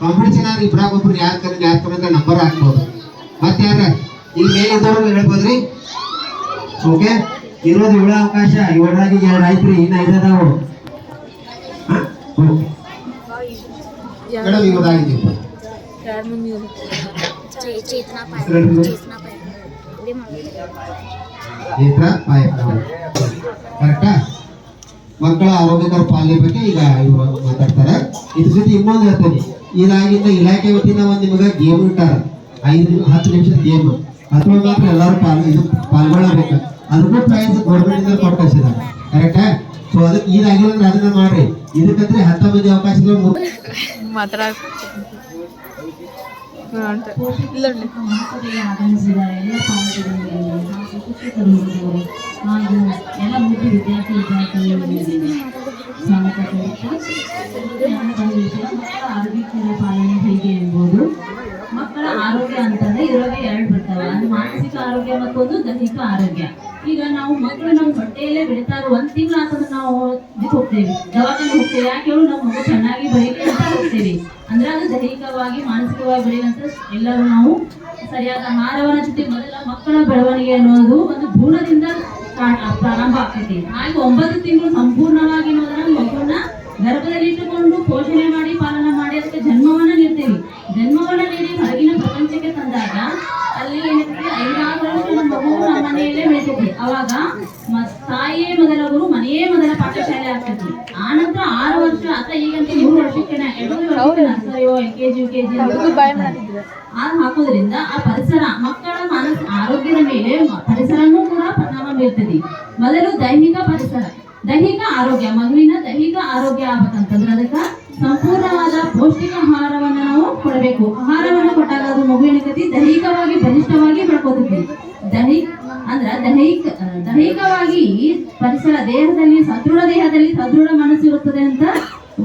Competition ಆದ್ರೆ ಇಬ್ಬರಾಗೊಬ್ರು ಯಾರು number ಹಾಕ್ಬೋದು. ಮತ್ತೆ ಯಾರ ಈಗ ಮೇಲೆ ಇದ್ದವ್ರು ಹೇಳ್ಬೋದ್ರಿ. ಓಕೆ, ಇರೋದು 7 ಅವಕಾಶ, 7 2 ಆಯ್ತ್ರಿ, ಇನ್ನ 5 ಅದಾವು. ಮೇಡಮ್ ಇವಾಗಿದೆ ಕರೆಕ್ಟಾ? ಮಕ್ಕಳ ಆರೋಗ್ಯಕರ ಪಾಲನೆ ಬಗ್ಗೆ ಈಗ ಇವರು ಮಾತಾಡ್ತಾರ. ಇದ್ರ ಜೊತೆ ಇನ್ನೊಂದು ಹೇಳ್ತೇನೆ, ಇದಾಗಿಂದ ಇಲಾಖೆ ವತಿಯಿಂದ ಒಂದು ನಿಮಗೆ ಗೇಮ್ ಇಟ್ಟಾರ, 5-10 ನಿಮಿಷದ ಗೇಮ್. ಅಥವಾ ಮಾತ್ರ ಎಲ್ಲರೂ ಪಾಲ್ಗೊಳ್ಳಬೇಕು. ಅದಕ್ಕೂ ಪ್ರೈಸ್ ಗೌರ್ಮೆಂಟ್ ಇಂದ ಕೊಟ್ಟು ಕಳಿಸಿದ್ದಾರೆ. ಕರೆಕ್ಟಾ? ಸೊ ಅದಕ್ಕೆ ಇದಾಗಿಲ್ಲ ಅಂದ್ರೆ ಅದನ್ನ ಮಾಡ್ರಿ. ಇದಕ್ಕಂದ್ರೆ 10 ಮಂದಿ ಅವಕಾಶಗಳು ಪಾಲನೆ ಹೇಗೆ ಎಂಬುದು. ಮಕ್ಕಳ ಆರೋಗ್ಯ ಅಂತಂದ್ರೆ ಇದರೊಳಗೆ 2 ಬರ್ತವೆ, ಅದು ಮಾನಸಿಕ ಆರೋಗ್ಯ ಮತ್ತೊಂದು ದೈಹಿಕ ಆರೋಗ್ಯ. ಈಗ ನಾವು ಮಕ್ಕಳು ನಮ್ಮ ಹೊಟ್ಟೆಯಲ್ಲೇ ಬೆಳಿತಾರೆ, 1 ತಿಂಗಳು ಆತಂದ್ರೆ ನಾವು ಇದಕ್ಕೆ ಹೋಗ್ತೇವೆ, ದವಾಖಾನೆ ಹೋಗ್ತೇವೆ. ಯಾಕೆ ಹೇಳು, ನಮ್ಮ ಮಗು ಚೆನ್ನಾಗಿ ಬೆಳೀಲಿ ಅಂತ ಹೋಗ್ತೇವೆ. ಅಂದ್ರೆ ಅದು ದೈಹಿಕವಾಗಿ ಮಾನಸಿಕವಾಗಿ ಬೆಳೆಯಂತ ಎಲ್ಲರೂ ನಾವು ಸರಿಯಾದ ಆಹಾರವನ್ನ ಜೊತೆ ಮೊದಲ ಮಕ್ಕಳ ಬೆಳವಣಿಗೆ ಅನ್ನೋದು ಒಂದು ಭ್ರೂಣದಿಂದ ಪ್ರಾರಂಭ ಆಗ್ತೈತಿ. ಹಾಗೆ 9 ತಿಂಗಳು ಸಂಪೂರ್ಣವಾಗಿ ಮಗುವನ್ನ ಗರ್ಭದಲ್ಲಿ ಇಟ್ಟುಕೊಂಡು ಪೋಷಣೆ ಮಾಡಿ ಪಾಲನೆ ಮಾಡಿ ಅದಕ್ಕೆ ಜನ್ಮವನ್ನ ನೀಡ್ತೇವೆ. ಜನ್ಮವನ್ನ ನೀಡಿ ಹೊರಗಿನ ಪ್ರಪಂಚಕ್ಕೆ ತಂದಾಗ ಅಲ್ಲಿ ಏನಾಗ್ತದೆ, 5-6 ವರ್ಷ ನಮ್ಮ ಮಗು ನಮ್ಮ ಮನೆಯಲ್ಲೇ ಬೆಳಿತೈತಿ. ಅವಾಗ ತಾಯಿಯೇ ಮೊದಲ ಗುರು, ಮನೆಯೇ ಮೊದಲ ಪಾಠಶಾಲೆ ಆಗ್ತೈತಿ. ಆನಂತರ 6 ವರ್ಷ ಅಥವಾ ಈಗಂತ 3 ವರ್ಷಕ್ಕೆ ನರ್ಸರಿಯೋ LKG UKG ಹಾಕೋದ್ರಿಂದ ಆ ಪರಿಸರ ಮಕ್ಕಳ ಆರೋಗ್ಯದ ಮೇಲೆ ಪರಿಸರನೂ ಕೂಡ ಪರಿಣಾಮ ಬೀರ್ತದೆ. ಮೊದಲು ದೈಹಿಕ ಪರಿಸರ, ದೈಹಿಕ ಆರೋಗ್ಯ, ಮಗುವಿನ ದೈಹಿಕ ಆರೋಗ್ಯ ಆಗ್ಬೇಕಂತಂದ್ರೆ ಅದಕ್ಕೆ ಸಂಪೂರ್ಣವಾದ ಪೌಷ್ಟಿಕ ಆಹಾರವನ್ನು ನಾವು ಕೊಡಬೇಕು. ಆಹಾರವನ್ನು ಕೊಟ್ಟಾಗ ಅದು ಮಗುವಿನ ದೈಹಿಕವಾಗಿ ಬಲಿಷ್ಠವಾಗಿ ಬೆಳ್ಕೋತೈತಿ. ದೈಹಿಕವಾಗಿ ಪರಿಸರ ದೇಹದಲ್ಲಿ ಸದೃಢ ಮನಸ್ಸು ಇರುತ್ತದೆ ಅಂತ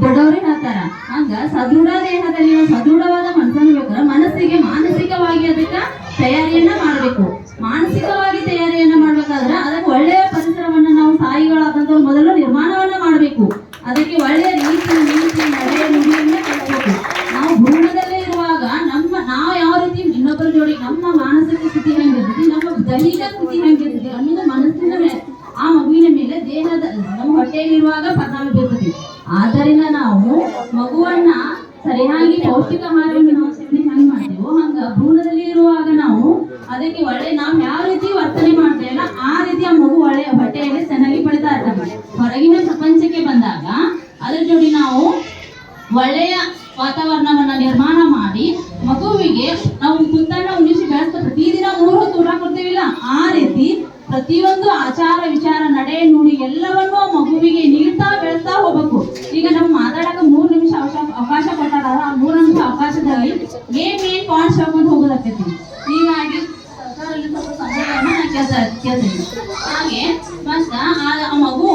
ದೊಡ್ಡವರೇ ಹೇಳ್ತಾರ. ಹಂಗ ಸದೃಢ ದೇಹದಲ್ಲಿ ಸದೃಢವಾದ ಮನಸ್ಸನ್ನು ಬೇಕಾದ್ರೆ ಮನಸ್ಸಿಗೆ ಮಾನಸಿಕವಾಗಿ ಅದಕ್ಕೆ ತಯಾರಿಯನ್ನ ಮಾಡಬೇಕು. ಮಾನಸಿಕವಾಗಿ ತಯಾರಿಯನ್ನ ಮಾಡ್ಬೇಕಾದ್ರೆ ಅದಕ್ಕೆ ಒಳ್ಳೆಯ ಪರಿಸರವನ್ನ ನಾವು ತಾಯಿಗಳಾದಂತವ್ರು ಮೊದಲು ನಿರ್ಮಾಣವನ್ನ ಮಾಡಬೇಕು. ಅದಕ್ಕೆ ಒಳ್ಳೆಯ ರೀತಿ ನಡೆ ನುಡಿಯನ್ನ ಕಲಿಸಬೇಕು. ನಾವು ಭ್ರೂಣದಲ್ಲೇ ಇರುವಾಗ ನಾವು ಯಾವ ರೀತಿ ಇನ್ನೊಬ್ಬರ ಜೋಡಿ ನಮ್ಮ ಮಾನಸಿಕ ಸ್ಥಿತಿ ಹೆಂಗಿರ್ತದೆ, ನಮ್ಮ ದೈಹಿಕ ಸ್ಥಿತಿ ಹೆಂಗಿರ್ತದೆ ಅನ್ನೋದು ಮನಸ್ಸಿನ ಆ ಮಗುವಿನ ಮೇಲೆ ದೇಹದ ನಮ್ಮ ಹೊಟ್ಟೆಯಲ್ಲಿರುವಾಗ ಪರಿಣಾಮ ಬೀರ್ತದೆ. ಆದ್ದರಿಂದ ನಾವು ಮಗುವನ್ನ ಸರಿಯಾಗಿ ಪೌಷ್ಟಿಕ ಆಹಾರವನ್ನು ನಾವು ಸೇವನೆ ಹೆಂಗ್ ಮಾಡ್ತೇವೋ ಹಂಗ ಭ್ರೂಣದಲ್ಲಿ ಇರುವಾಗ ನಾವು ಅದಕ್ಕೆ ನಾವು ಯಾವ ರೀತಿ ವರ್ತನೆ ಮಾಡ್ತೇವಲ್ಲ ಆ ರೀತಿ ಆ ಮಗು ಒಳ್ಳೆ ಹೊಟ್ಟೆಯಲ್ಲಿ ಚೆನ್ನಾಗಿ ಬೆಳೀತಾ ಇರ್ತದೆ. ಹೊರಗಿನ ಪ್ರಪಂಚಕ್ಕೆ ಬಂದಾಗ ಅದ್ರ ಜೋಡಿ ನಾವು ಒಳ್ಳೆಯ ವಾತಾವರಣವನ್ನ ನಿರ್ಮಾಣ ಮಾಡಿ ಮಗುವಿಗೆ ನಾವು ಕುಂದನ್ನ ಉಣಿಸಿ ಬೆಳೆಸ್ತಾ ಪ್ರತಿದಿನ 3 ಹೊತ್ತು ಊಟ ಕೊಡ್ತೇವಿಲ್ಲ, ಆ ರೀತಿ ಪ್ರತಿಯೊಂದು ಆಚಾರ ವಿಚಾರ ನಡೆ ನುಡಿ ಎಲ್ಲವನ್ನೂ ಮಗುವಿಗೆ ನೀಡ್ತಾ ಬೆಳೆಸ್ತಾ ಹೋಗ್ಬೇಕು. ಈಗ ನಾವು ಮಾತಾಡಕ 3 ನಿಮಿಷ ಅವಕಾಶ ಕೊಟ್ಟಾರ, ಆ 3 ನಿಮಿಷ ಅವಕಾಶದಲ್ಲಿ ಮೇನ್ ಪಾಯಿಂಟ್ಸ್ ಹೇಳ್ಕೊಂಡು ಹೋಗೋದಾಗ್ತೈತಿ. ಹೀಗಾಗಿ ಸರ್ಕಾರದಲ್ಲಿ ಸ್ವಲ್ಪ ಸಮಯವನ್ನು ಹಾಗೆ ಮತ್ತ ಆ ಮಗು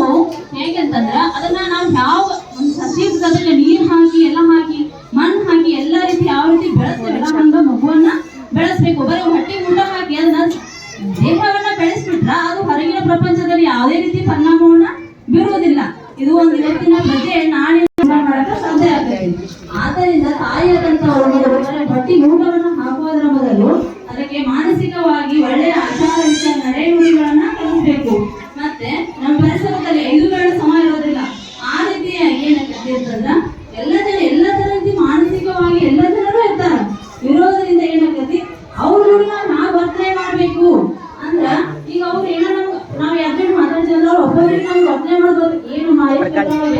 ಹೇಗೆ ಅಂತಂದ್ರ ಅದನ್ನ ನಾವು ಯಾವ ಒಂದು ಸಸ್ಯಕ್ಕೆ ನೀರು ಹಾಕಿ ಎಲ್ಲ ಹಾಕಿ ಮಣ್ಣು ಹಾಕಿ ಎಲ್ಲ ರೀತಿ ಯಾವ ರೀತಿ ಬೆಳೆಸ್ತೇವಲ್ಲ ಹಂಗ ಮಗುವನ್ನ ಬೆಳೆಸ್ಬೇಕು. ಬರೀ ಹೊಟ್ಟೆ ಊಟ ಹಾಕಿ ಅದನ್ನ ದೇಹವನ್ನ ಬೆಳೆಸ್ಬಿಟ್ರ ಅದು ಹೊರಗಿನ ಪ್ರಪಂಚದಲ್ಲಿ ಯಾವುದೇ ರೀತಿ ಪರಿಣಾಮವನ್ನ ಬೀರುವುದಿಲ್ಲ. ಇದು ಒಂದು ಇವತ್ತಿನ ಪ್ರಜೆ ನಾಳೆ ಮಾಡಕ್ಕೆ ಸಾಧ್ಯ ಆಗ್ತದೆ. ಆದ್ದರಿಂದ ತಾಯಿಯಾದಂತವರು ಹೊಟ್ಟೆ ಊಟವನ್ನ ಹಾಕುವುದರ ಮೊದಲು ಅದಕ್ಕೆ ಮಾನಸಿಕವಾಗಿ ಒಳ್ಳೆಯ ಆಚಾರ ವಿಚಾರ ನಡೆನುಡಿಗಳನ್ನ ಕಲಿಸಬೇಕು. ಮತ್ತೆ ನಮ್ಮ ಪರಿಸರದಲ್ಲಿ 5 ವೇಳೆ ಸಮ ಇರೋದಿಲ್ಲ. ಆ ರೀತಿಯಾಗಿ ಏನಾಗ್ತದೆ ಅಂತಂದ್ರ ಎಲ್ಲ ತರ ರೀತಿ ಮಾನಸಿಕವಾಗಿ ಎಲ್ಲ ಜನರು ಇರ್ತಾರ. ಇರೋದ್ರಿಂದ ಏನಾಗ್ತದೆ ಅವ್ರು ನಾವು ವರ್ತನೆ ಮಾಡ್ಬೇಕು ಅಂದ್ರ ಈಗ ಅವ್ರು ಏನೋ ನಾವು ಯಾಕೆ ಮಾತಾಡ್ತಿದ್ರು ಒಬ್ಬರಿಗೆ ನಾವು ವರ್ತನೆ ಮಾಡೋದು ಏನು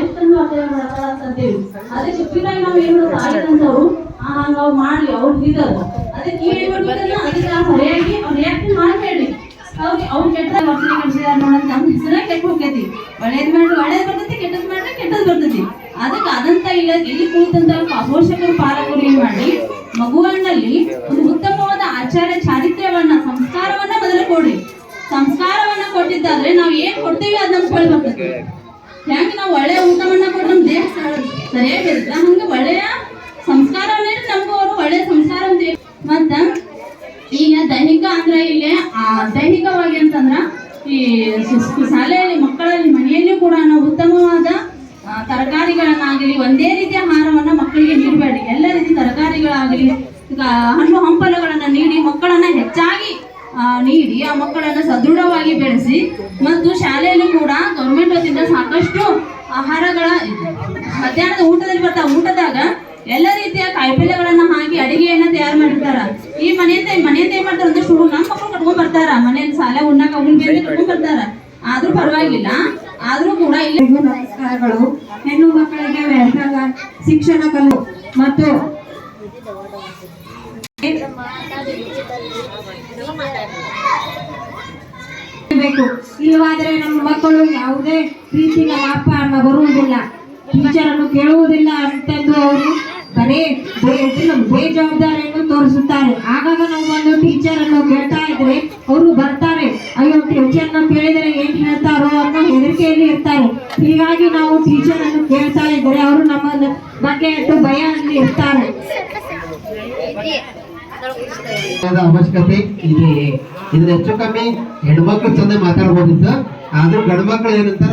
ಎಷ್ಟು ವರ್ತನೆ ಮಾಡ್ತಾರ ಅಂತಂತೇವಿ. ಅದಕ್ಕೆ ಸುಪ್ಪಿನಾಗಿ ನಾವು ಏನು ತಾಯಿದಂತವ್ರು ನಾವು ಮಾಡ್ಲಿ ಅವ್ರು ಇರೋದು ಅದಕ್ಕೆ ಏನ್ ಮಾಡ್ಬೇಕಲ್ಲ ಅದಕ್ಕೆ ನಾವು ಸರಿಯಾಗಿ ಅವ್ರು ರಿಯಾಕ್ಟ್ ಮಾಡ್ಬೇಡ್ರಿ. ಅವ್ರು ಕೆಟ್ಟ ವರ್ತನೆ ಕಳಿಸಿದಾರ ನೋಡಂತ ನಮ್ಮ ಹೆಸರೇ ಕೆಟ್ಟ ಹೋಗ್ತೈತಿ. ಒಳ್ಳೇದ್ ಮಾಡ್ರಿ ಒಳ್ಳೇದ್ ಬರ್ತೈತಿ, ಕೆಟ್ಟದ್ ಮಾಡ್ರಿ ಕೆಟ್ಟದ್ ಬರ್ತೈತಿ. ಅದಕ್ಕೆ ಅದಂತ ಇಲ್ಲ ಎಲ್ಲಿ ಕುಳಿತಂತ ಪೋಷಕರು ಪಾಲಕರು ಏನ್ ಮಾಡಿ ಮಗುವನ್ನಲ್ಲಿ ಒಂದು ಉತ್ತಮವಾದ ಆಚಾರ ಚಾರಿತ್ರ್ಯವನ್ನ ಸಂಸ್ಕಾರವನ್ನ ಮೊದಲು ಕೊಡ್ರಿ. ಸಂಸ್ಕಾರವನ್ನ ಕೊಟ್ಟಿದ್ದಾದ್ರೆ ನಾವ್ ಏನ್ ಕೊಡ್ತೇವಿ ಅದ್ ನಮ್ಗೆ ಫಲ ಬರ್ತದೆ. ಯಾಕೆ ನಾವು ಒಳ್ಳೆಯ ಊಟವನ್ನ ಕೊಟ್ಟು ನಮ್ ದೇಹ ಸರಿಯಾಗಿರುತ್ತೆ ಹಂಗೆ ಒಳ್ಳೆಯ ಸಂಸ್ಕಾರವನ್ನೇ ನಮ್ಗೂ ಅವರು ಒಳ್ಳೆಯ ಸಂಸ್ಕಾರ ಮತ್ತ ಈಗ ದೈಹಿಕ ಅಂದ್ರೆ ಇಲ್ಲಿ ದೈಹಿಕವಾಗಿ ಅಂತಂದ್ರ ಈ ಶಾಲೆಯಲ್ಲಿ ಮಕ್ಕಳಲ್ಲಿ ಮನೆಯಲ್ಲಿಯೂ ಕೂಡ ನಾವು ಉತ್ತಮವಾದ ತರಕಾರಿಗಳನ್ನಾಗಲಿ ಒಂದೇ ರೀತಿಯ ಆಹಾರವನ್ನ ಮಕ್ಕಳಿಗೆ ನೀಡಬೇಡಿ. ಎಲ್ಲ ರೀತಿ ತರಕಾರಿ ಆಗಲಿ ಹಣ್ಣು ಹಂಪಲುಗಳನ್ನ ನೀಡಿ ಮಕ್ಕಳನ್ನ ಹೆಚ್ಚಾಗಿ ನೀಡಿ ಆ ಮಕ್ಕಳನ್ನ ಸದೃಢವಾಗಿ ಬೆಳೆಸಿ ಮತ್ತು ಶಾಲೆಯಲ್ಲಿ ಕೂಡ ಗೌರ್ಮೆಂಟ್ ವತಿಯಿಂದ ಸಾಕಷ್ಟು ಆಹಾರಗಳ ಮಧ್ಯಾಹ್ನದ ಊಟದಲ್ಲಿ ಬರ್ತಾವ. ಊಟದಾಗ ಎಲ್ಲ ರೀತಿಯ ಕಾಯಿಪಲ್ಯಗಳನ್ನ ಹಾಕಿ ಅಡಿಗೆಯನ್ನ ತಯಾರು ಮಾಡಿರ್ತಾರ. ಈ ಮನೆಯಿಂದ ಏನ್ ಮಾಡ್ತಾರ ಅಂದ್ರೆ ನಮ್ಮ ಮಕ್ಕಳು ಕಟ್ಕೊಂಡ್ ಬರ್ತಾರ, ಮನೆಯಲ್ಲಿ ಸಾಲ ಉಣ್ಣಾಕ ಕಟ್ಕೊಂಡ್ ಬರ್ತಾರ. ಆದ್ರೂ ಪರವಾಗಿಲ್ಲ, ಆದ್ರೂ ಕೂಡ ಇಲ್ಲಿ ನಮಸ್ಕಾರಗಳು. ಹೆಣ್ಣು ಮಕ್ಕಳಿಗೆ ವ್ಯಾಸಂಗ ಶಿಕ್ಷಣ ಕಲಿಯು ಮತ್ತು ಬೇಕು. ಇಲ್ಲವಾದರೆ ನಮ್ಮ ಮಕ್ಕಳು ಯಾವುದೇ ರೀತಿ ನಮ್ಮ ಅಪ್ಪ ಅಮ್ಮ ಬರುವುದಿಲ್ಲ, ಟೀಚರ್ ಅನ್ನು ಕೇಳುವುದಿಲ್ಲ ಅಂತಂದು ಅವರು ಬರೇ ಬೇಜವಾಬ್ದಾರಿಯನ್ನು ತೋರಿಸುತ್ತಾರೆ. ಆಗಾಗ ನಾವು ಒಂದು ಟೀಚರ್ ಅನ್ನು ಕೇಳ್ತಾ ಇದ್ರೆ ಅವರು ಬರ್ತಾರೆ, ಅಯ್ಯೋ ಟೀಚರ್ ನ ಕೇಳಿದರೆ ಏನ್ ಹೇಳ್ತಾರೋ ಅನ್ನೋ ಹೆದರಿಕೆಯಲ್ಲಿ ಇರ್ತಾರೆ. ಹೀಗಾಗಿ ನಾವು ಟೀಚರ್ ಅನ್ನು ಕೇಳ್ತಾ ಇದ್ರೆ ಅವರು ನಮ್ಮ ಬಗ್ಗೆ ಎಷ್ಟು ಭಯ ಅಲ್ಲಿ ಇರ್ತಾರೆ. ಅವಶ್ಯಕತೆ ಇದೆ. ಇದನ್ನ ಹೆಚ್ಚು ಕಮ್ಮಿ ಹೆಣ್ಮಕ್ಳು ಚಂದ ಮಾತಾಡ್ಬೋದಿತ್ತು, ಆದ್ರೂ ಗಂಡು ಮಕ್ಳು ಏನಂತಾರ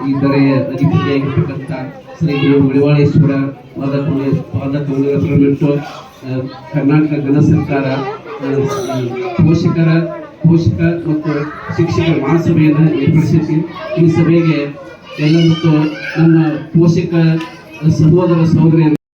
ಈ ತರ ಅಧಿಪತಿಯಾಗಿರ್ತಕ್ಕಂಥ ಶ್ರೀ ಗುರು ಮಡಿವಾಳೇಶ್ವರ ಬಿಟ್ಟು ಕರ್ನಾಟಕ ಘನ ಸರ್ಕಾರ ಪೋಷಕ ಮತ್ತು ಶಿಕ್ಷಕರ ಮಹಾಸಭೆಯನ್ನು ಏರ್ಪಡಿಸಿದೆ. ಈ ಸಭೆಗೆ ಎಲ್ಲ ಮತ್ತು ನಮ್ಮ ಪೋಷಕ ಸಹೋದರ ಸಹೋದರಿಯರು